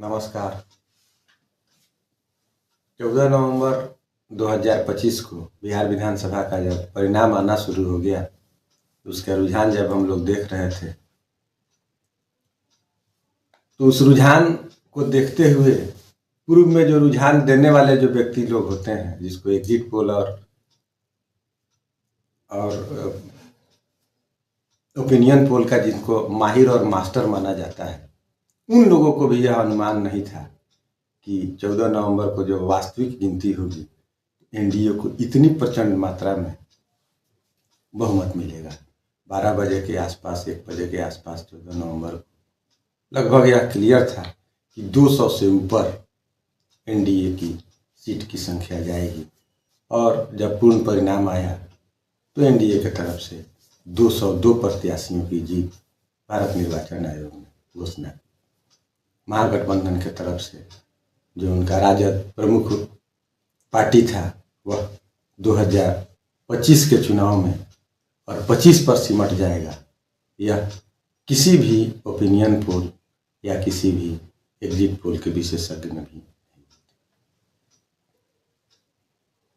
नमस्कार। 14 नवंबर 2025 को बिहार विधानसभा का जब परिणाम आना शुरू हो गया, उसका रुझान जब हम लोग देख रहे थे, तो उस रुझान को देखते हुए पूर्व में जो रुझान देने वाले जो व्यक्ति लोग होते हैं, जिसको एग्जिट पोल और ओपिनियन पोल का जिनको माहिर और मास्टर माना जाता है, उन लोगों को भी यह अनुमान नहीं था कि 14 नवंबर को जो वास्तविक गिनती होगी, एनडीए को इतनी प्रचंड मात्रा में बहुमत मिलेगा। 12 बजे के आसपास, 1 बजे के आसपास 14 नवंबर को लगभग यह क्लियर था कि 200 से ऊपर एनडीए की सीट की संख्या जाएगी। और जब पूर्ण परिणाम आया तो एनडीए की तरफ से 202 प्रत्याशियों की जीत भारत निर्वाचन आयोग ने घोषणा की। महागठबंधन की तरफ से जो उनका राजद प्रमुख पार्टी था, वह 2025 के चुनाव में और 25 पर सिमट जाएगा, यह किसी भी ओपिनियन पोल या किसी भी एग्जिट पोल के विशेषज्ञ ने भी।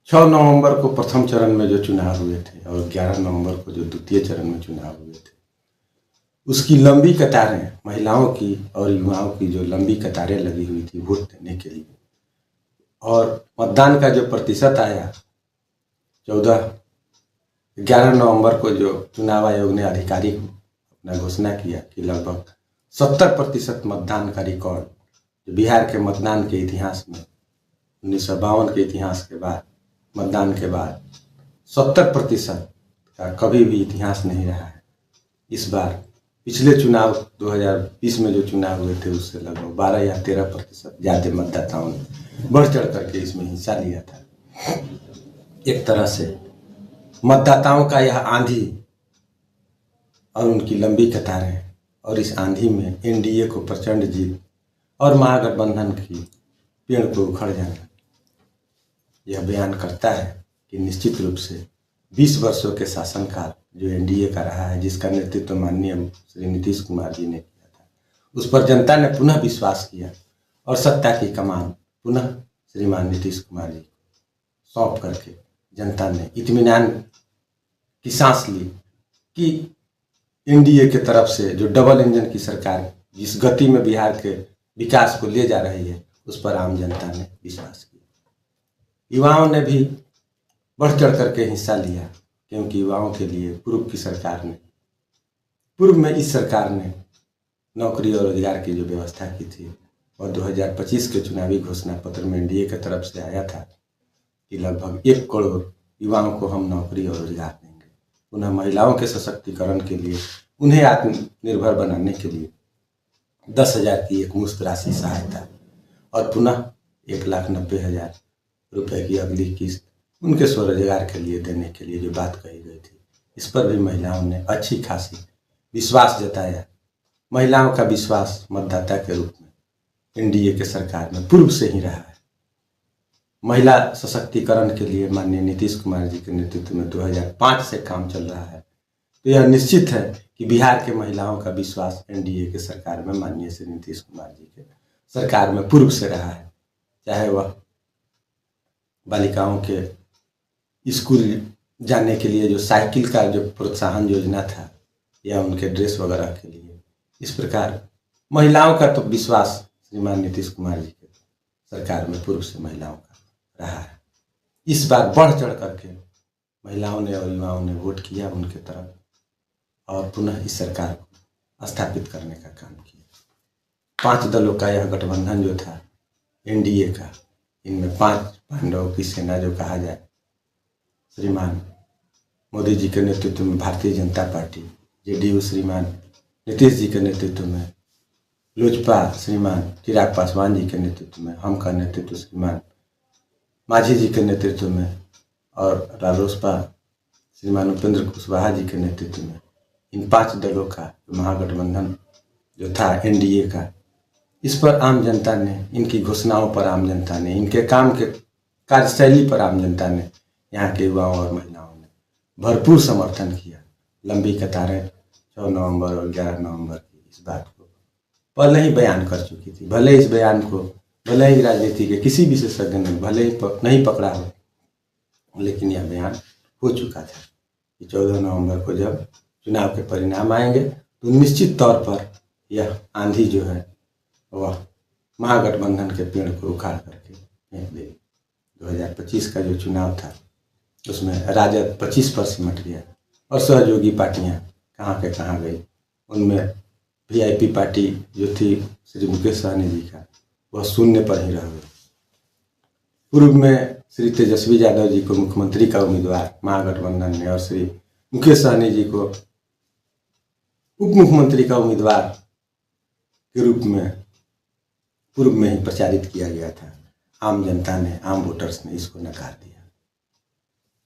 6 नवंबर को प्रथम चरण में जो चुनाव हुए थे और 11 नवंबर को जो द्वितीय चरण में चुनाव हुए थे, उसकी लंबी कतारें, महिलाओं की और युवाओं की जो लंबी कतारें लगी हुई थी वोट देने के लिए, और मतदान का जो प्रतिशत आया 11 नवंबर को जो चुनाव आयोग ने आधिकारिक अपना घोषणा किया कि लगभग 70% मतदान का रिकॉर्ड जो बिहार के मतदान के इतिहास में 1952 के इतिहास के बाद, मतदान के बाद 70% का कभी भी इतिहास नहीं रहा है। इस बार पिछले चुनाव 2020 में जो चुनाव हुए थे, उससे लगभग 12 या 13% ज़्यादा मतदाताओं ने बढ़ चढ़ करके इसमें हिस्सा लिया था। एक तरह से मतदाताओं का यह आंधी और उनकी लंबी कतारें, और इस आंधी में एनडीए को प्रचंड जीत और महागठबंधन की पेड़ को उखड़ जाना, यह बयान करता है कि निश्चित रूप से 20 वर्षों के शासनकाल जो एनडीए का रहा है, जिसका नेतृत्व माननीय श्री नीतीश कुमार जी ने किया था, उस पर जनता ने पुनः विश्वास किया और सत्ता की कमान पुनः श्रीमान नीतीश कुमार जी को सौंप करके जनता ने इत्मीनान की सांस ली कि एनडीए की तरफ से जो डबल इंजन की सरकार जिस गति में बिहार के विकास को ले जा रही है, उस पर आम जनता ने विश्वास किया। युवाओं ने भी बढ़ चढ़ करके हिस्सा लिया, क्योंकि युवाओं के लिए पूर्व में इस सरकार ने नौकरी और रोजगार की जो व्यवस्था की थी, और 2025 के चुनावी घोषणा पत्र में एनडीए की तरफ से आया था कि लगभग 1 करोड़ युवाओं को हम नौकरी और रोजगार देंगे। पुनः महिलाओं के सशक्तिकरण के लिए, उन्हें आत्मनिर्भर बनाने के लिए 10,000 की एक मुश्त राशि सहायता, और पुनः 1,90,000 रुपये की अगली किस्त उनके स्वरोजगार के लिए देने के लिए जो बात कही गई थी, इस पर भी महिलाओं ने अच्छी खासी विश्वास जताया। महिलाओं का विश्वास मतदाता के रूप में एनडीए के सरकार में पूर्व से ही रहा है। महिला सशक्तिकरण के लिए माननीय नीतीश कुमार जी के नेतृत्व में 2005 से काम चल रहा है, तो यह निश्चित है कि बिहार के महिलाओं का विश्वास एनडीए के सरकार में माननीय श्री नीतीश कुमार जी के सरकार में पूर्व से रहा है। चाहे वह बालिकाओं के स्कूल जाने के लिए जो साइकिल का जो प्रोत्साहन योजना था, या उनके ड्रेस वगैरह के लिए, इस प्रकार महिलाओं का तो विश्वास श्रीमान नीतीश कुमार जी के सरकार में पूर्व से महिलाओं का रहा है। इस बार बढ़ चढ़ करके महिलाओं ने और युवाओं ने वोट किया उनके तरफ, और पुनः इस सरकार को स्थापित करने का काम किया। 5 दलों का यह गठबंधन जो था एनडीए का, इनमें 5 पांडवों की सेना जो कहा जाए, श्रीमान मोदी जी के नेतृत्व में भारतीय जनता पार्टी, जेडीयू श्रीमान नीतीश जी के नेतृत्व में, लोजपा श्रीमान चिराग पासवान जी के नेतृत्व में, हम का नेतृत्व श्रीमान मांझी जी के नेतृत्व में, और रालोसपा श्रीमान उपेंद्र कुशवाहा जी के नेतृत्व में, इन 5 दलों का महागठबंधन जो था एनडीए का, इस पर आम जनता ने, इनकी घोषणाओं पर आम जनता ने, इनके काम के कार्यशैली पर आम जनता ने, यहाँ के युवाओं और महिलाओं ने भरपूर समर्थन किया। लंबी कतारें 6 नवंबर और 11 नवंबर की इस बात को पहले ही बयान कर चुकी थी। भले इस बयान को, भले ही राजनीति के किसी विशेषज्ञ ने भले ही नहीं पकड़ा हो, लेकिन यह बयान हो चुका था कि 14 नवंबर को जब चुनाव के परिणाम आएंगे तो निश्चित तौर पर यह आंधी जो है वह महागठबंधन के पेड़ को उखाड़ करके फेंक देगी। 2025 का जो चुनाव था उसमें राजद 25 पर सिमट गया और सहयोगी पार्टियां कहाँ के कहाँ गई। उनमें वीआईपी पार्टी जो थी श्री मुकेश सहनी जी का, वह शून्य पर ही रह गई। पूर्व में श्री तेजस्वी यादव जी को मुख्यमंत्री का उम्मीदवार महागठबंधन ने और श्री मुकेश सहनी जी को उप मुख्यमंत्री का उम्मीदवार के रूप में पूर्व में ही प्रचारित किया गया था। आम जनता ने, आम वोटर्स ने इसको नकार दिया।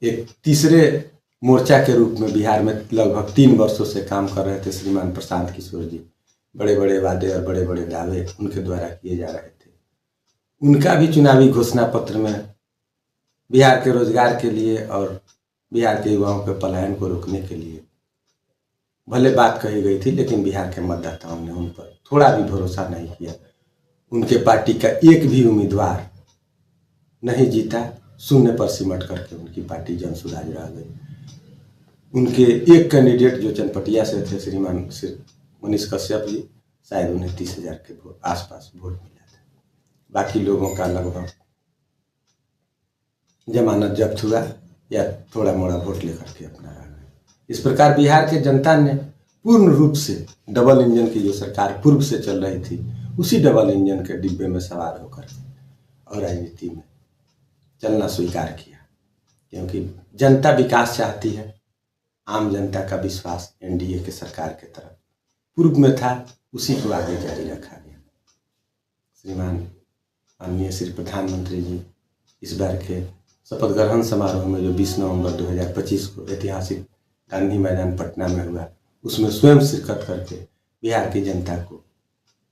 एक तीसरे मोर्चा के रूप में बिहार में लगभग 3 वर्षों से काम कर रहे थे श्रीमान प्रशांत किशोर जी। बड़े बड़े वादे और बड़े बड़े दावे उनके द्वारा किए जा रहे थे। उनका भी चुनावी घोषणा पत्र में बिहार के रोजगार के लिए और बिहार के युवाओं के पलायन को रोकने के लिए भले बात कही गई थी, लेकिन बिहार के मतदाताओं ने उन पर थोड़ा भी भरोसा नहीं किया। उनके पार्टी का एक भी उम्मीदवार नहीं जीता, शून्य पर सिमट करके उनकी पार्टी जनसुराज रह गई। उनके एक कैंडिडेट जो चनपटिया से थे श्रीमान मनीष कश्यप जी, शायद उन्हें 30,000 के आसपास वोट मिला था। बाकी लोगों का लगभग जमानत जब्त हुआ या थोड़ा मोड़ा वोट लेकर के अपना रह गए। इस प्रकार बिहार के जनता ने पूर्ण रूप से डबल इंजन की जो सरकार पूर्व से चल रही थी, उसी डबल इंजन के डिब्बे में सवार होकर और राजनीति में चलना स्वीकार किया, क्योंकि जनता विकास चाहती है। आम जनता का विश्वास एनडीए के सरकार के तरफ पूर्व में था, उसी को आगे जारी रखा गया। श्रीमान माननीय श्री प्रधानमंत्री जी इस बार के शपथ ग्रहण समारोह में जो 20 नवंबर 2025 को ऐतिहासिक गांधी मैदान पटना में हुआ, उसमें स्वयं शिरकत करके बिहार की जनता को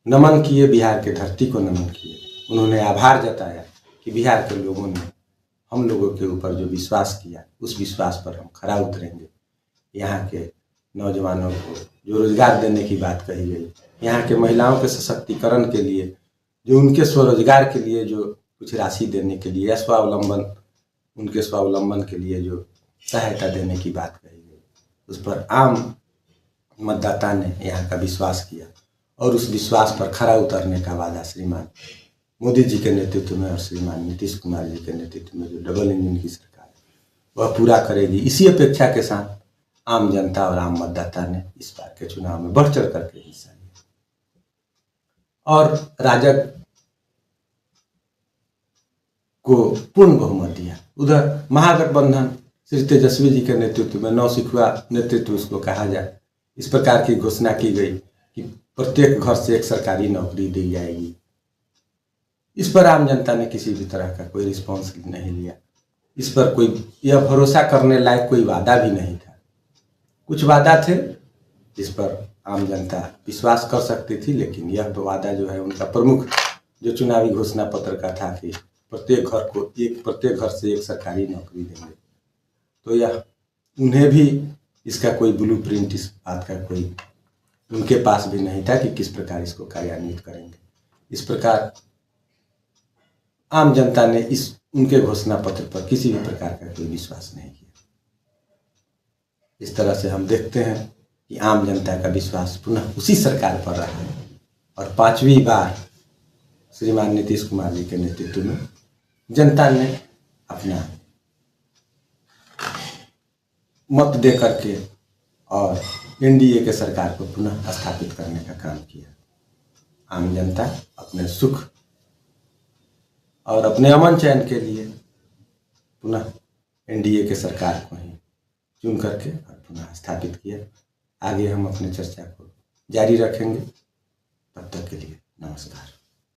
नमन किए, बिहार के धरती को नमन किए। उन्होंने आभार जताया कि बिहार के लोगों ने हम लोगों के ऊपर जो विश्वास किया, उस विश्वास पर हम खरा उतरेंगे। यहाँ के नौजवानों को जो रोजगार देने की बात कही गई, यहाँ के महिलाओं के सशक्तिकरण के लिए, जो उनके स्वरोजगार के लिए जो कुछ राशि देने के लिए या उनके स्वावलंबन के लिए जो सहायता देने की बात कही गई, उस पर आम मतदाता ने यहाँ का विश्वास किया और उस विश्वास पर खरा उतरने का वादा श्रीमान मोदी जी के नेतृत्व में और श्रीमान नीतीश कुमार जी के नेतृत्व में जो डबल इंजन की सरकार है, वह पूरा करेगी। इसी अपेक्षा के साथ आम जनता और आम मतदाता ने इस बार के चुनाव में बढ़ चढ़ करके हिस्सा लिया और राजग को पूर्ण बहुमत दिया। उधर महागठबंधन श्री तेजस्वी जी के नेतृत्व में, नौसिखुआ नेतृत्व उसको कहा जाए, इस प्रकार की घोषणा की गई कि प्रत्येक घर से एक सरकारी नौकरी दी जाएगी। इस पर आम जनता ने किसी भी तरह का कोई रिस्पॉन्स नहीं लिया। इस पर कोई यह भरोसा करने लायक कोई वादा भी नहीं था। कुछ वादा थे जिस पर आम जनता विश्वास कर सकती थी, लेकिन यह वादा जो है उनका प्रमुख जो चुनावी घोषणा पत्र का था कि प्रत्येक घर से एक सरकारी नौकरी देंगे, तो यह उन्हें भी इसका कोई ब्लूप्रिंट, इस बात का कोई उनके पास भी नहीं था कि किस प्रकार इसको कार्यान्वित करेंगे। इस प्रकार आम जनता ने इस उनके घोषणा पत्र पर किसी भी प्रकार का कोई विश्वास नहीं किया। इस तरह से हम देखते हैं कि आम जनता का विश्वास पुनः उसी सरकार पर रहा है और 5वीं बार श्रीमान नीतीश कुमार जी के नेतृत्व में जनता ने अपना मत दे करके और एनडीए के सरकार को पुनः स्थापित करने का काम किया। आम जनता अपने सुख और अपने अमन चैन के लिए पुनः एनडीए के सरकार को ही चुन करके और पुनः स्थापित किया। आगे हम अपनी चर्चा को जारी रखेंगे। तब तक के लिए नमस्कार।